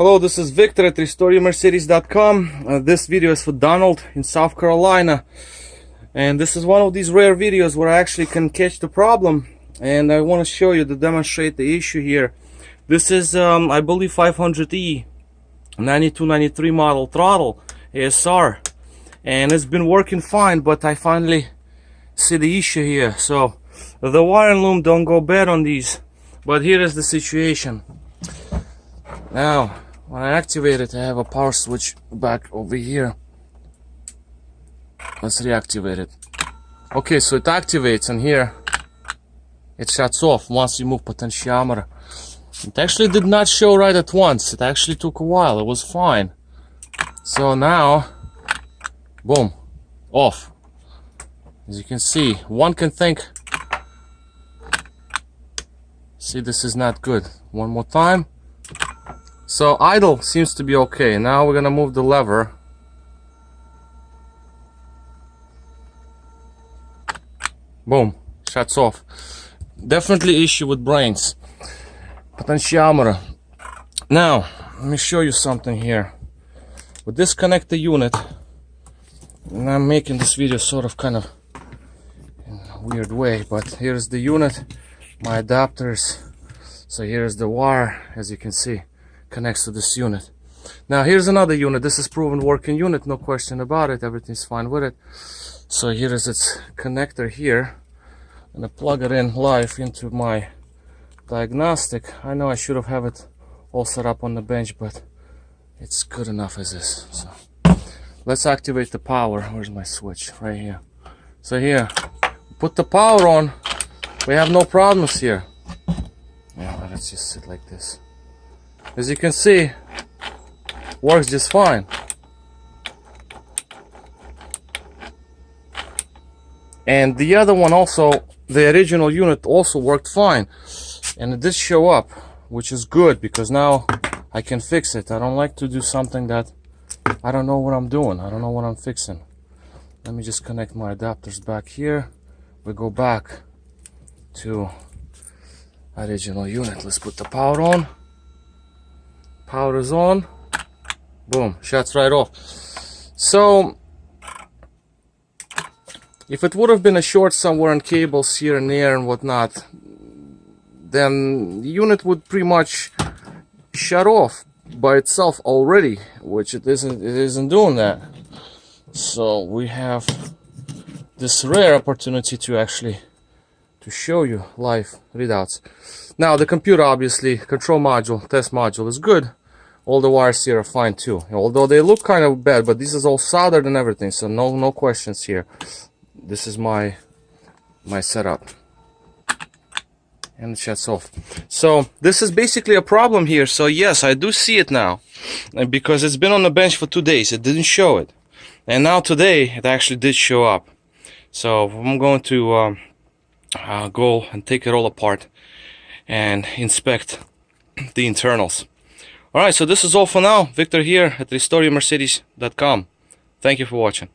Hello, this is Victor at RestoreYourMercedes.com. This video is for Donald in South Carolina, and this is one of these rare videos where I actually can catch the problem, and I want to show you to demonstrate the issue here. This is I believe 500E 92-93 model Throttle ASR, and it's been working fine, but I finally see the issue here. So the wire and loom don't go bad on these, but here is the situation. Now when I activate it, I have a power switch back over here. Let's reactivate it. Okay, so it activates, and here it shuts off once you move potentiometer. It actually did not show right at once. It actually took a while. It was fine. So now, boom, off. As you can see, one can think, see, this is not good. One more time. So idle seems to be okay. Now we're gonna move the lever. Boom, shuts off. Definitely issue with brains. Potentiometer. Now let me show you something here. We disconnect the unit, and I'm making this video sort of kind of in a weird way, but here's the unit, my adapters. So here's the wire, as you can see, connects to this unit. Now here's another unit. This is proven working unit, no question about it. Everything's fine with it. So here is its connector here. I'm gonna plug it in live into my diagnostic. I know I should have it all set up on the bench, but it's good enough as is. So let's activate the power. Where's my switch? Right here. So here, put the power on. We have no problems here. Yeah, let's just sit like this. As you can see, works just fine. And the other one also, the original unit also worked fine, and it did show up, which is good, because now I can fix it. I don't like to do something that I don't know what I'm doing. I don't know what I'm fixing. Let me just connect my adapters back here. We go back to original unit. Let's put the power on. Power is on. Boom, shuts right off. So if it would have been a short somewhere in cables here and there and whatnot, then the unit would pretty much shut off by itself already, which it isn't doing that. So we have this rare opportunity to actually show you live readouts. Now the computer, obviously, control module, test module is good. All the wires here are fine too, although they look kind of bad, but this is all soldered and everything, so no questions here. This is my setup, and it shuts off. So this is basically a problem here. So yes, I do see it now, and because it's been on the bench for 2 days, it didn't show it, and now today it actually did show up. So I'm going to go and take it all apart and inspect the internals. Alright, so this is all for now. Victor here at RestoreYourMercedes.com. Thank you for watching.